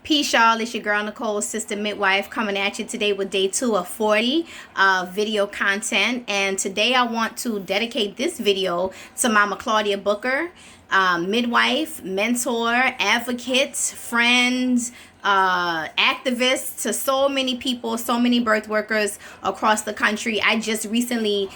Peace, y'all. It's your girl Nicole, sister midwife, coming at you today with day 2 of 40 video content. And today I want to dedicate this video to Mama Claudia Booker, midwife, mentor, advocate, friend, activists, to so many people, so many birth workers across the country. I just recently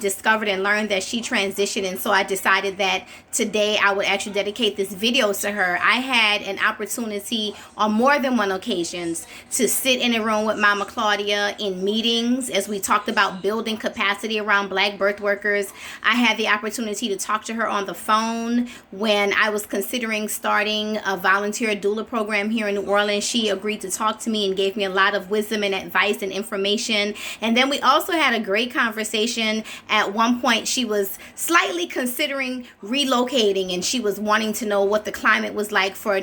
discovered and learned that she transitioned, and so I decided that today I would actually dedicate this video to her. I had an opportunity on more than one occasions to sit in a room with Mama Claudia in meetings as we talked about building capacity around Black birth workers. I had the opportunity to talk to her on the phone when I was considering starting a volunteer doula program here in New Orleans. She agreed to talk to me and gave me a lot of wisdom and advice and information. And then we also had a great conversation. At one point, she was slightly considering relocating, and she was wanting to know what the climate was like for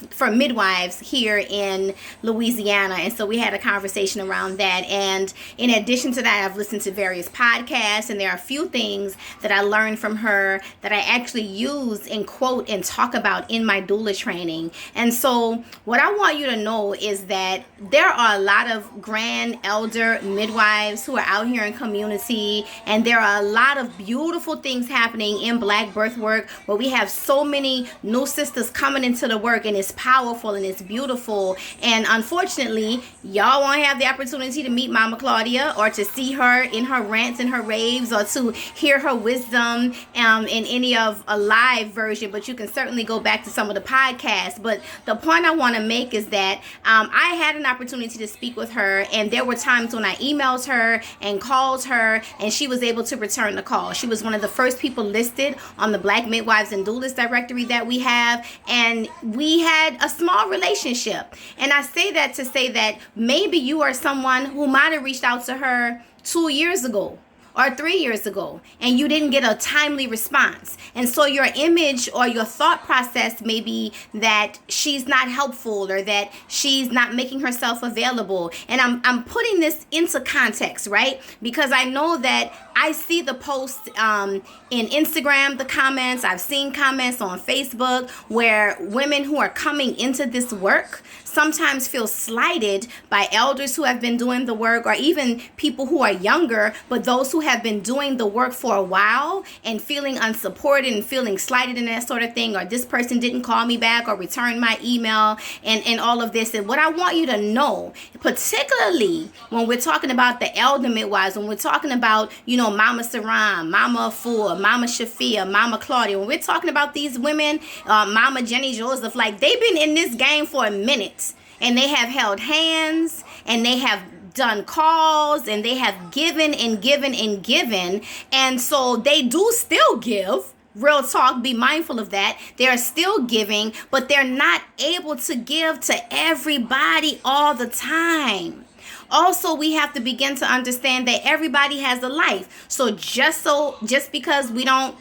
for midwives here in Louisiana. And so we had a conversation around that. And in addition to that, I've listened to various podcasts, and there are a few things that I learned from her that I actually use and quote and talk about in my doula training. And so what I want you to know is that there are a lot of grand elder midwives who are out here in community, and there are a lot of beautiful things happening in Black birth work where we have so many new sisters coming into the work, and it's powerful and it's beautiful. And unfortunately, y'all won't have the opportunity to meet Mama Claudia or to see her in her rants and her raves or to hear her wisdom in any of a live version, but you can certainly go back to some of the podcasts. But the point I want to make is that I had an opportunity to speak with her, and there were times when I emailed her and called her, and she was able to return the call. She was one of the first people listed on the Black Midwives and Doulas directory that we have, and we had a small relationship. And I say that to say that maybe you are someone who might have reached out to her 2 years ago or 3 years ago, and you didn't get a timely response. And so your image or your thought process may be that she's not helpful or that she's not making herself available. And I'm putting this into context, right? Because I know that I see the posts in Instagram, the comments. I've seen comments on Facebook where women who are coming into this work sometimes feel slighted by elders who have been doing the work, or even people who are younger, but those who have been doing the work for a while and feeling unsupported and feeling slighted and that sort of thing, or this person didn't call me back or return my email and all of this. And what I want you to know, particularly when we're talking about the elder midwives, when we're talking about, Mama Saran, Mama Afua, Mama Shafia, Mama Claudia, when we're talking about these women, Mama Jenny Joseph, like, they've been in this game for a minute, and they have held hands, and they have done calls, and they have given and given and given. And so they do still give. Real talk, be mindful of that. They're still giving, but they're not able to give to everybody all the time. Also, we have to begin to understand that everybody has a life. So just because we don't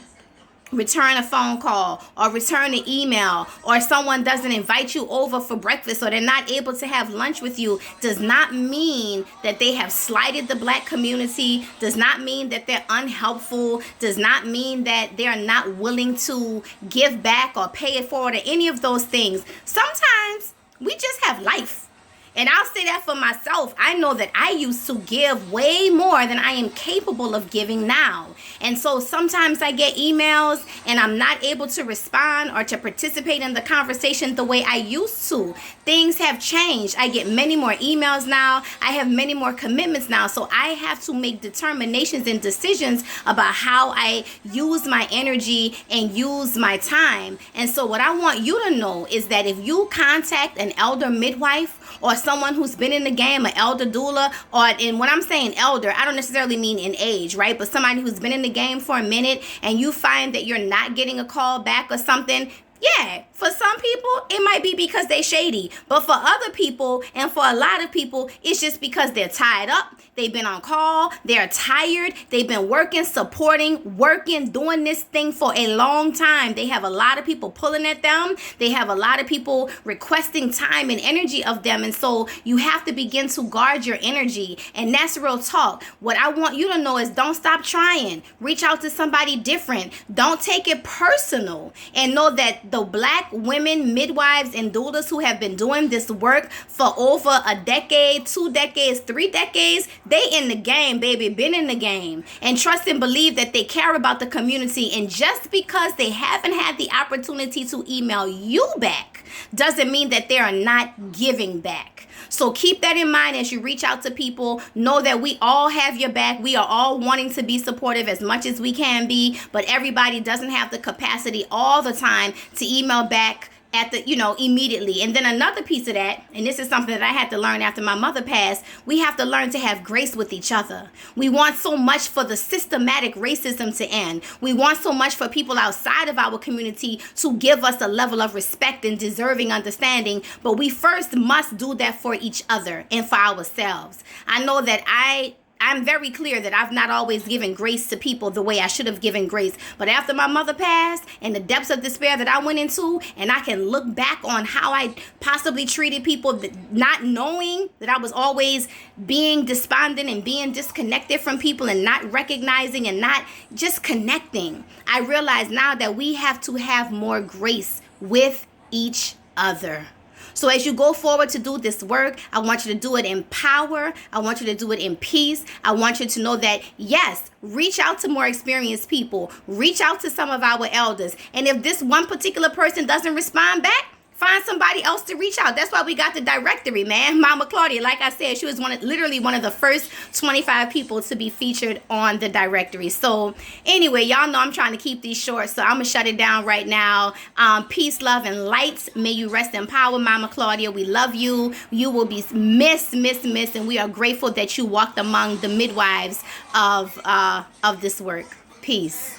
return a phone call or return an email, or someone doesn't invite you over for breakfast, or they're not able to have lunch with you, does not mean that they have slighted the Black community, does not mean that they're unhelpful, does not mean that they're not willing to give back or pay it forward or any of those things. Sometimes we just have life. And I'll say that for myself. I know that I used to give way more than I am capable of giving now. And so sometimes I get emails and I'm not able to respond or to participate in the conversation the way I used to. Things have changed. I get many more emails now. I have many more commitments now. So I have to make determinations and decisions about how I use my energy and use my time. And so what I want you to know is that if you contact an elder midwife or someone who's been in the game, an elder doula, and when I'm saying elder, I don't necessarily mean in age, right? But somebody who's been in the game for a minute, and you find that you're not getting a call back or something, yeah, for some people, it might be because they're shady. But for other people, and for a lot of people, it's just because they're tied up. They've been on call. They're tired. They've been working, supporting, working, doing this thing for a long time. They have a lot of people pulling at them. They have a lot of people requesting time and energy of them. And so you have to begin to guard your energy. And that's real talk. What I want you to know is don't stop trying. Reach out to somebody different. Don't take it personal. And know that the Black Black women, midwives, and doulas who have been doing this work for over a decade, 2 decades, 3 decades. They in the game, baby, been in the game. And trust and believe that they care about the community. And just because they haven't had the opportunity to email you back doesn't mean that they are not giving back. So keep that in mind as you reach out to people. Know that we all have your back. We are all wanting to be supportive as much as we can be, but everybody doesn't have the capacity all the time to email back at the, immediately. And then another piece of that, and this is something that I had to learn after my mother passed, we have to learn to have grace with each other. We want so much for the systematic racism to end. We want so much for people outside of our community to give us a level of respect and deserving understanding, but we first must do that for each other and for ourselves. I know that I'm very clear that I've not always given grace to people the way I should have given grace. But after my mother passed and the depths of despair that I went into, and I can look back on how I possibly treated people, not knowing that I was always being despondent and being disconnected from people and not recognizing and not just connecting. I realize now that we have to have more grace with each other. So as you go forward to do this work, I want you to do it in power. I want you to do it in peace. I want you to know that, yes, reach out to more experienced people. Reach out to some of our elders. And if this one particular person doesn't respond back, find somebody else to reach out. That's why we got the directory, man. Mama Claudia, like I said, she was literally one of the first 25 people to be featured on the directory. So anyway, y'all know I'm trying to keep these short, so I'm going to shut it down right now. Peace, love, and light. May you rest in power, Mama Claudia. We love you. You will be missed, and we are grateful that you walked among the midwives of this work. Peace.